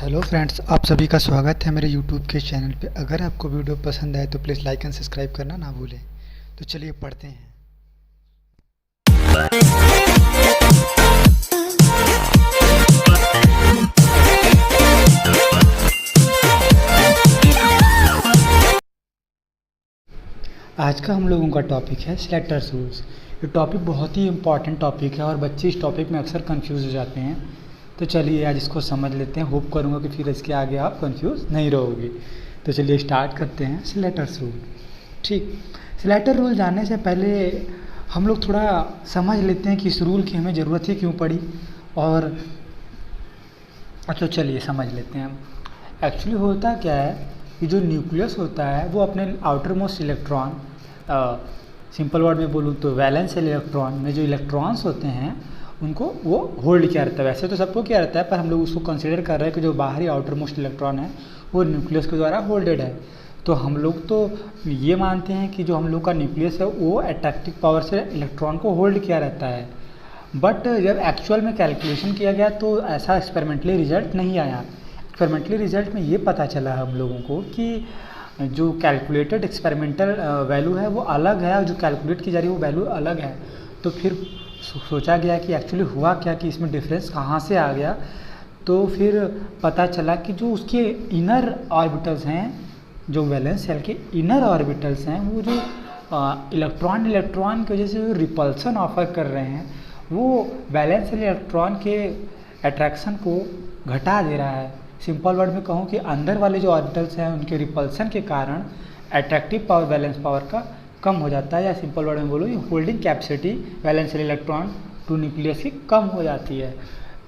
Hello friends, आप सभी का स्वागत है मेरे यूट्यूब के चैनल पे। अगर आपको वीडियो पसंद आए तो प्लीज़ लाइक एंड सब्सक्राइब करना ना भूलें। तो चलिए पढ़ते हैं। आज का हम लोगों का टॉपिक है स्लैटर्स रूल्स। ये टॉपिक बहुत ही इम्पॉर्टेंट टॉपिक है और बच्चे इस टॉपिक में अक्सर कंफ्यूज हो जाते हैं। तो चलिए आज इसको समझ लेते हैं। होप करूँगा कि फिर इसके आगे आप कंफ्यूज नहीं रहोगे। तो चलिए स्टार्ट करते हैं स्लैटर्स रूल। ठीक, स्लैटर रूल जानने से पहले हम लोग थोड़ा समझ लेते हैं कि इस रूल की हमें ज़रूरत ही क्यों पड़ी। और तो चलिए समझ लेते हैं। एक्चुअली होता क्या है कि जो न्यूक्लियस होता है वो अपने outer most electron, simple word में बोलूँ तो वैलेंस इलेक्ट्रॉन में जो इलेक्ट्रॉन्स होते हैं उनको वो होल्ड किया रहता है। वैसे तो सबको क्या रहता है, पर हम लोग उसको कंसिडर कर रहे हैं कि जो बाहरी आउटर मोस्ट इलेक्ट्रॉन है वो न्यूक्लियस के द्वारा होल्डेड है। तो हम लोग तो ये मानते हैं कि जो हम लोग का न्यूक्लियस है वो अट्रैक्टिव पावर से इलेक्ट्रॉन को होल्ड किया रहता है। बट जब एक्चुअल में कैलकुलेशन किया गया तो ऐसा एक्सपेरिमेंटली रिजल्ट नहीं आया। एक्सपेरिमेंटली रिजल्ट में ये पता चला हम लोगों को कि जो कैलकुलेटेड एक्सपेरिमेंटल वैल्यू है वो अलग है और जो कैलकुलेट की जा रही है वो वैल्यू अलग है। तो फिर सोचा गया कि एक्चुअली हुआ क्या, कि इसमें डिफरेंस कहाँ से आ गया। तो फिर पता चला कि जो उसके इनर ऑर्बिटल्स हैं, जो वैलेंस शेल के इनर ऑर्बिटल्स हैं, वो जो इलेक्ट्रॉन की वजह से जो रिपल्सन ऑफर कर रहे हैं वो वैलेंस इलेक्ट्रॉन के अट्रैक्शन को घटा दे रहा है। सिंपल वर्ड में कहूँ कि अंदर वाले जो ऑर्बिटल्स हैं उनके रिपल्सन के कारण अट्रैक्टिव पावर वैलेंस पावर का कम हो जाता है, या सिंपल वर्ड में बोलो ये holding capacity valence electron to nucleus की कम हो जाती है।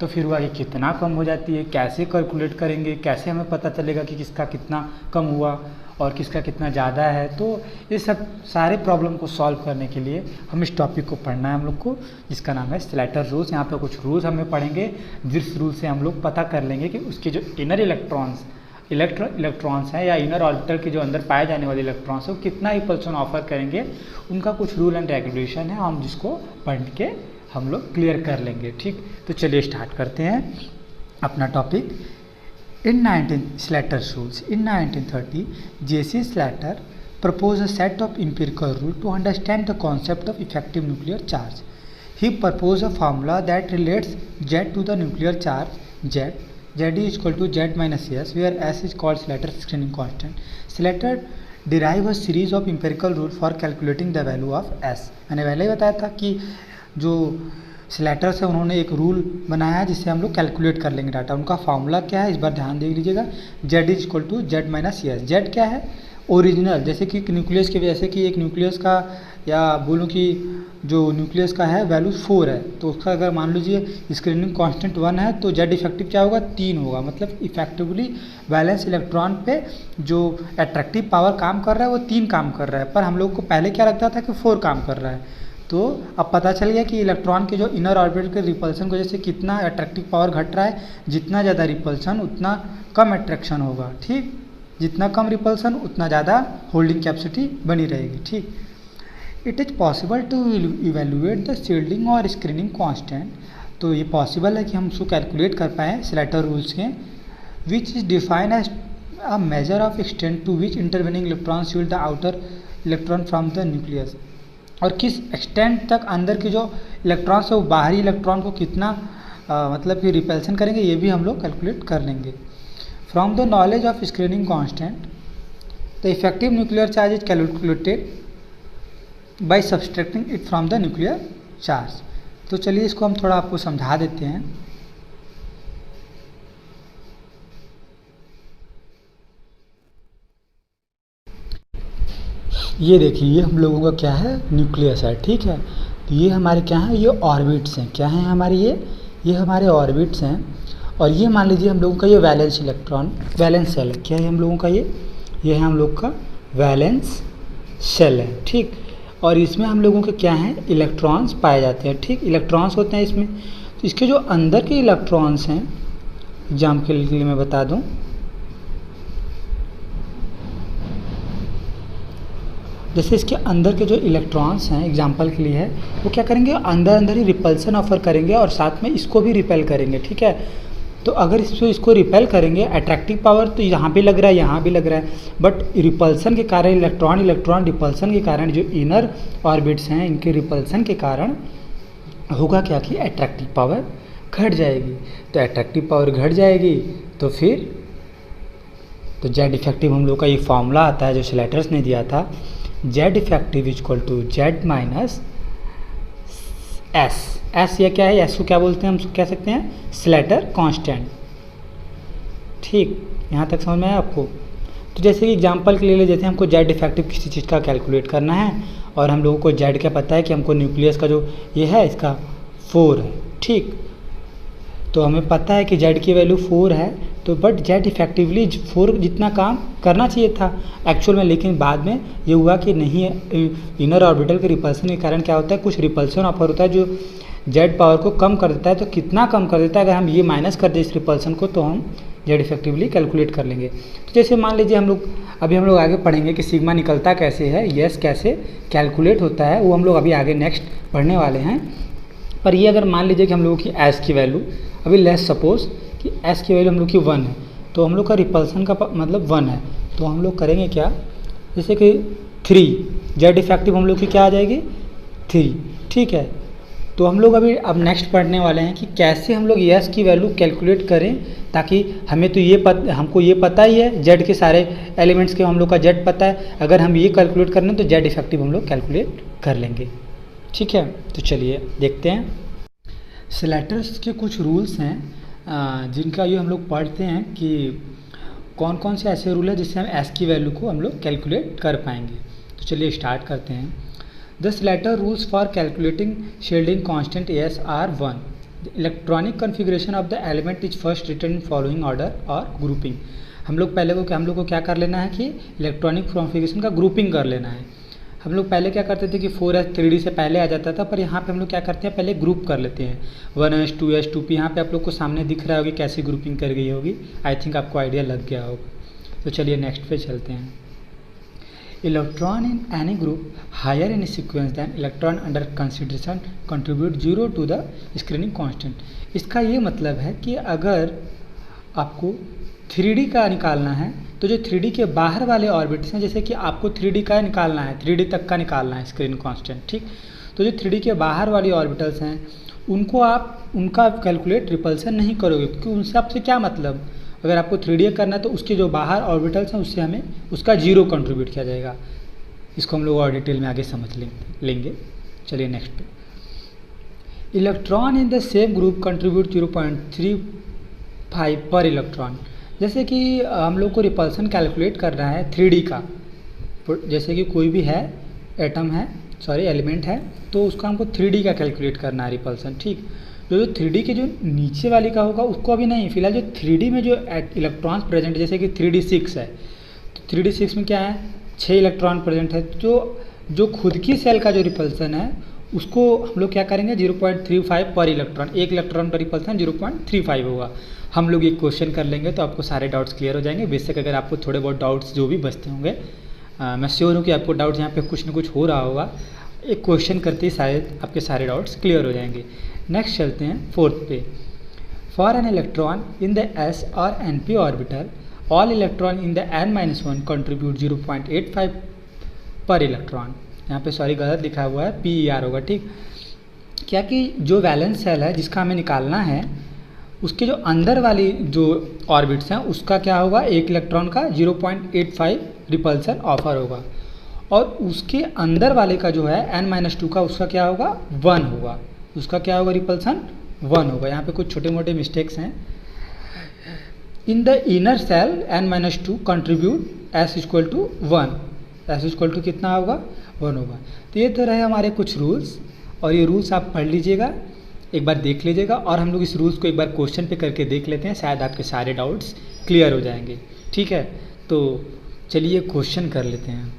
तो फिर हुआ कि कितना कम हो जाती है, कैसे कैलकुलेट करेंगे, कैसे हमें पता चलेगा कि किसका कितना कम हुआ और किसका कितना ज़्यादा है। तो ये सब सारे प्रॉब्लम को सॉल्व करने के लिए हम इस टॉपिक को पढ़ना है हम लोग को, जिसका नाम है स्लैटर रूल्स। यहाँ पे कुछ रूल्स हमें पढ़ेंगे जिस रूल से हम लोग पता कर लेंगे कि उसके जो इनर इलेक्ट्रॉन्स हैं या इनर ऑर्बिटल के जो अंदर पाए जाने वाले इलेक्ट्रॉन्स हैं वो कितना रिपल्सन ऑफर करेंगे। उनका कुछ रूल एंड रेगुलेशन है, हम जिसको पढ़ के हम लोग क्लियर कर लेंगे। ठीक, तो चलिए स्टार्ट करते हैं अपना topic. In 19 Slater's rules. In 1930, J.C. Slater proposed a set of empirical rules to understand the concept of effective nuclear charge. He proposed a formula that relates Z to the nuclear charge Z. Z is equal to Z minus S, where S is called Slater's screening constant. Slater derived a series of empirical rules for calculating the value of S. मैंने पहले ही बताया था कि जो Slater से उन्होंने एक rule बनाया है जिससे हम लोग कैलकुलेट कर लेंगे डाटा। उनका फार्मूला क्या है, इस बार ध्यान दे लीजिएगा। Z is equal to Z minus S. Z क्या है, ओरिजिनल, जैसे कि न्यूक्लियस के, जैसे कि एक न्यूक्लियस का, या बोलूँ कि जो न्यूक्लियस का है वैल्यू 4 है, तो उसका अगर मान लीजिए स्क्रीनिंग कांस्टेंट 1 है तो Z इफेक्टिव क्या होगा, 3 होगा। मतलब इफेक्टिवली वैलेंस इलेक्ट्रॉन पे जो अट्रैक्टिव पावर काम कर रहा है वो 3 काम कर रहा है, पर हम लोग को पहले क्या लगता था कि 4 काम कर रहा है। तो अब पता चल गया कि इलेक्ट्रॉन के जो इनर ऑर्बिटल के रिपल्सन की वजह से कितना अट्रैक्टिव पावर घट रहा है। जितना ज़्यादा रिपल्सन उतना कम अट्रैक्शन होगा। ठीक, जितना कम रिपल्सन उतना ज़्यादा होल्डिंग कैपेसिटी बनी रहेगी। ठीक, it is possible to evaluate the shielding और स्क्रीनिंग कांस्टेंट। तो ये पॉसिबल है कि हम उसको कैलकुलेट कर पाएँ स्लैटर रूल्स के, which is defined as a measure of extent to which intervening electron shield the outer electron from the nucleus. और किस एक्सटेंट तक अंदर के जो इलेक्ट्रॉन्स है वो बाहरी इलेक्ट्रॉन को कितना मतलब कि रिपल्सन करेंगे, ये भी हम लोग कैलकुलेट कर लेंगे। From the knowledge of screening constant the effective nuclear charge is calculated by subtracting it from the nuclear charge. तो चलिए इसको हम थोड़ा आपको समझा देते हैं। ये देखिए, ये हम लोगों का क्या है, न्यूक्लियस है। ठीक है, तो ये हमारे क्या है, ये ऑर्बिट्स हैं। क्या है हमारे, ये हमारे ऑर्बिट्स हैं। और ये मान लीजिए हम लोगों का ये वैलेंस इलेक्ट्रॉन, वैलेंस शेल है। क्या है हम लोगों का, ये है हम लोग का वैलेंस शेल है। ठीक, और इसमें हम लोगों के क्या है, इलेक्ट्रॉन्स पाए जाते हैं। ठीक, इलेक्ट्रॉन्स होते हैं इसमें। तो इसके जो अंदर के इलेक्ट्रॉन्स हैं, एग्जाम्पल के लिए मैं बता दूँ, जैसे इसके अंदर के जो इलेक्ट्रॉन्स हैं एग्जाम्पल के लिए है, वो क्या करेंगे, अंदर ही रिपल्सन ऑफर करेंगे और साथ में इसको भी रिपेल करेंगे। ठीक है, तो अगर इसको रिपेल करेंगे, अट्रैक्टिव पावर तो यहाँ भी लग रहा है, यहाँ भी लग रहा है, बट रिपल्सन के कारण इलेक्ट्रॉन इलेक्ट्रॉन रिपल्सन के कारण जो इनर ऑर्बिट्स हैं इनके रिपल्सन के कारण होगा क्या कि अट्रैक्टिव पावर घट जाएगी। तो अट्रैक्टिव पावर घट जाएगी तो फिर तो जेड इफेक्टिव हम लोग का ये फॉर्मूला आता है जो स्लेटर्स ने दिया था, Z effective equal to Z minus S. S ये क्या है, एस को क्या बोलते हैं, हम कह सकते हैं स्लेटर कांस्टेंट। ठीक, यहाँ तक समझ में आया आपको। तो जैसे कि एग्जांपल के लिए ले, जैसे हमको जेड इफेक्टिव किसी चीज़ का कैलकुलेट करना है और हम लोगों को जेड क्या पता है कि हमको न्यूक्लियस का जो ये है इसका 4 है। ठीक, तो हमें पता है कि जेड की वैल्यू 4 है, तो बट जेड इफेक्टिवली 4 जितना काम करना चाहिए था एक्चुअल में, लेकिन बाद में ये हुआ कि नहीं, इनर ऑर्बिटल के रिपल्सन के कारण क्या होता है, कुछ रिपल्सन ऑफर होता है जो जेड पावर को कम कर देता है। तो कितना कम कर देता है, अगर हम ये माइनस कर दें इस रिपल्सन को तो हम जेड इफेक्टिवली कैलकुलेट कर लेंगे। तो जैसे मान लीजिए हम लोग आगे पढ़ेंगे कि सिग्मा निकलता कैसे है, यस कैसे कैलकुलेट होता है, वो हम लोग अभी आगे नेक्स्ट पढ़ने वाले हैं। पर ये अगर मान लीजिए कि हम लोगों की एस की वैल्यू अभी लेस सपोज कि एस की वैल्यू हम लोग की 1 है, तो हम लोग का रिपल्सन का मतलब 1 है, तो हम लोग करेंगे क्या, जैसे कि 3 जेड इफेक्टिव हम लोग की क्या आ जाएगी 3। ठीक है, तो हम लोग अभी अब नेक्स्ट पढ़ने वाले हैं कि कैसे हम लोग यस की वैल्यू कैलकुलेट करें, ताकि हमें तो हमको ये पता ही है जेड के सारे एलिमेंट्स के हम लोग का जेड पता है, अगर हम ये कैलकुलेट करना तो जेड इफेक्टिव हम लोग कैलकुलेट कर लेंगे। ठीक है, तो चलिए देखते हैं। स्लेटर्स के कुछ रूल्स हैं जिनका ये हम लोग पढ़ते हैं कि कौन कौन से ऐसे रूल है जिससे हम एस की वैल्यू को हम लोग कैलकुलेट कर पाएंगे। तो चलिए स्टार्ट करते हैं। The Slater rules for calculating shielding constant S are 1। Electronic configuration of the element is first written in following order और ग्रुपिंग। हम लोग को क्या कर लेना है कि इलेक्ट्रॉनिक कॉन्फ़िगरेशन का ग्रुपिंग कर लेना है। हम लोग पहले क्या करते थे कि 4s 3D से पहले आ जाता था, पर यहाँ पे हम लोग क्या करते हैं पहले ग्रुप कर लेते हैं 1s 2s 2p। यहाँ पे आप लोग को सामने दिख रहा होगी कैसी ग्रुपिंग कर गई होगी, आई थिंक आपको आइडिया लग गया होगा। तो चलिए नेक्स्ट पे चलते हैं। Electron in any group higher in sequence than electron under consideration contribute 0 to the screening constant. इसका ये मतलब है कि अगर आपको 3D का निकालना है तो जो 3D के बाहर वाले ऑर्बिट्स हैं, जैसे कि आपको 3D का निकालना है, 3D तक का निकालना है स्क्रीन कांस्टेंट। ठीक, तो जो 3D के बाहर वाली ऑर्बिटल्स हैं उनका कैलकुलेट रिपल्सन नहीं करोगे, क्योंकि उनसे आपसे क्या मतलब, अगर आपको 3D करना है तो उसके जो बाहर ऑर्बिटल्स हैं उससे हमें उसका 0 कंट्रीब्यूट किया जाएगा। इसको हम लोग और डिटेल में आगे समझ लेंगे। चलिए नेक्स्ट पे। Electron in the same group contribute 0.35 पर इलेक्ट्रॉन। जैसे कि हम लोग को रिपल्सन कैलकुलेट करना है 3D का, जैसे कि कोई भी है एलिमेंट है, तो उसका हमको 3D का कैलकुलेट करना है रिपल्सन। ठीक, जो 3D के जो नीचे वाली का होगा उसको अभी नहीं, फिलहाल जो 3D में जो इलेक्ट्रॉन्स प्रेजेंट, जैसे कि 3D 6 है, तो 3D 6 में क्या है 6 इलेक्ट्रॉन प्रेजेंट है। जो खुद की सेल का जो रिपल्सन है उसको हम लोग क्या करेंगे 0.35 पर इलेक्ट्रॉन, एक इलेक्ट्रॉन पर रिपल्सन 0.35 होगा। हम लोग ये क्वेश्चन कर लेंगे तो आपको सारे डाउट्स क्लियर हो जाएंगे। बेशक अगर आपको थोड़े बहुत डाउट्स जो भी बचते होंगे, मैं श्योर हूँ कि आपको डाउट्स यहाँ पे कुछ न कुछ हो रहा होगा, एक क्वेश्चन करते ही शायद आपके सारे डाउट्स क्लियर हो जाएंगे। नेक्स्ट चलते हैं 4th पे। For an electron in the s और np orbital all electron in the n-1 contribute 0.85 पर इलेक्ट्रॉन। यहाँ पे सॉरी गलत लिखा हुआ है, PER होगा। ठीक, क्या कि जो वैलेंस सेल है जिसका हमें निकालना है उसके जो अंदर वाली जो ऑर्बिट्स हैं उसका क्या होगा, एक इलेक्ट्रॉन का 0.85 रिपल्सन ऑफर होगा, और उसके अंदर वाले का जो है n-2 का उसका क्या होगा 1 होगा, उसका क्या होगा रिपल्सन 1 होगा। यहाँ पे कुछ छोटे मोटे मिस्टेक्स हैं। In the inner shell n-2 contribute s equal to 1, s equal to कितना होगा 1 होगा। तो ये तो रहे हमारे कुछ रूल्स, और ये रूल्स आप पढ़ लीजिएगा, एक बार देख लीजिएगा, और हम लोग इस रूल्स को एक बार क्वेश्चन पे करके देख लेते हैं, शायद आपके सारे डाउट्स क्लियर हो जाएंगे। ठीक है, तो चलिए क्वेश्चन कर लेते हैं।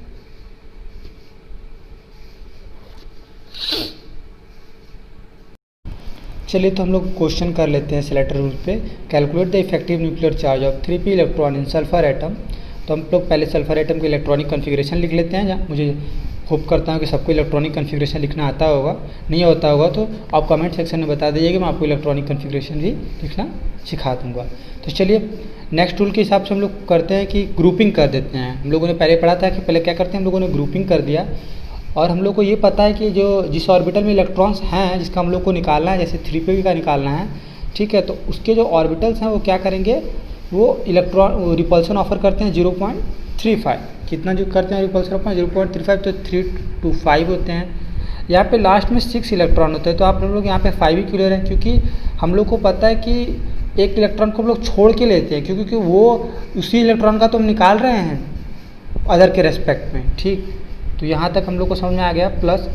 चलिए तो हम लोग क्वेश्चन कर लेते हैं स्लेटर रूल पे। Calculate the effective nuclear charge of 3p electron in sulphur atom. तो हम लोग पहले सल्फर एटम के इलेक्ट्रॉनिक कॉन्फ़िगरेशन लिख लेते हैं। मुझे होप करता हूँ कि सबको इलेक्ट्रॉनिक कॉन्फ़िगरेशन लिखना आता होगा। नहीं आता होगा तो आप कमेंट सेक्शन में बता दीजिए कि मैं आपको इलेक्ट्रॉनिक कॉन्फ़िगरेशन भी लिखना सिखा दूँगा। तो चलिए नेक्स्ट टूल के हिसाब से हम लोग करते हैं कि ग्रुपिंग कर देते हैं। हम लोगों ने पहले पढ़ा था कि पहले क्या करते हैं, हम लोगों ने ग्रुपिंग कर दिया और हम लोग को ये पता है कि जो जिस ऑर्बिटल में इलेक्ट्रॉन्स हैं जिसका हम लोग को निकालना है, जैसे 3p का निकालना है, ठीक है, तो उसके जो ऑर्बिटल्स हैं वो क्या करेंगे, वो इलेक्ट्रॉन रिपल्सन ऑफर करते हैं 0.35। कितना जो करते हैं रिपल्सन ऑफर 0.35, तो 3 to 5 होते हैं। यहाँ पे लास्ट में 6 इलेक्ट्रॉन होते हैं, तो आप लोग यहाँ पे 5 ही क्लियर हैं, क्योंकि हम लोग को पता है कि एक इलेक्ट्रॉन को हम लोग छोड़ के लेते हैं, क्योंकि वो उसी इलेक्ट्रॉन का तो हम निकाल रहे हैं अदर के रेस्पेक्ट में, ठीक। तो यहाँ तक हम लोग को समझ में आ गया। प्लस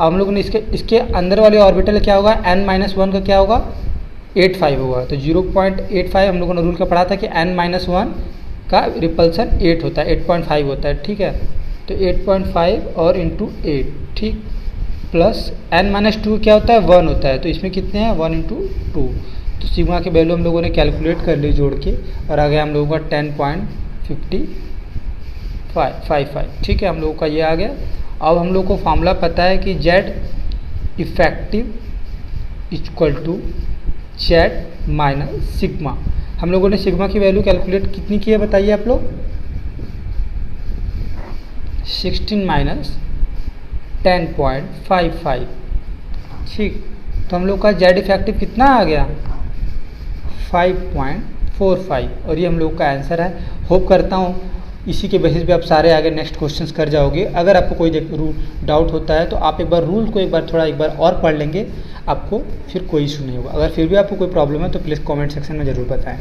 हम लोग ने इसके अंदर वाले ऑर्बिटल क्या होगा, n-1 का क्या होगा, 8.5 होगा। तो 0.85 हम लोगों ने रूल का पढ़ा था कि n-1 का रिपल्सन 8 होता है, 8.5 होता है, ठीक है। तो 8.5 और इंटू 8, ठीक, प्लस n-2 क्या होता है, 1 होता है। तो इसमें कितने हैं, 1 इंटू 2। तो सिग्मा के वैल्यू हम लोगों ने कैलकुलेट कर ली जोड़ के, और आ गया हम लोगों का 10.55, ठीक है, हम लोगों का ये आ गया। अब हम लोग को फार्मूला पता है कि Z effective equal to Z minus sigma. हम लोगों ने सिग्मा की वैल्यू कैलकुलेट कितनी की है बताइए आप लोग, 16 माइनस 10.55, ठीक। तो हम लोग का Z इफेक्टिव कितना आ गया, 5.45, और ये हम लोग का आंसर है। होप करता हूँ इसी के बेसिस पे आप सारे आगे नेक्स्ट क्वेश्चंस कर जाओगे। अगर आपको कोई डाउट होता है तो आप एक बार रूल को एक बार और पढ़ लेंगे, आपको फिर कोई इशू नहीं होगा। अगर फिर भी आपको कोई प्रॉब्लम है तो प्लीज़ कमेंट सेक्शन में ज़रूर बताएं।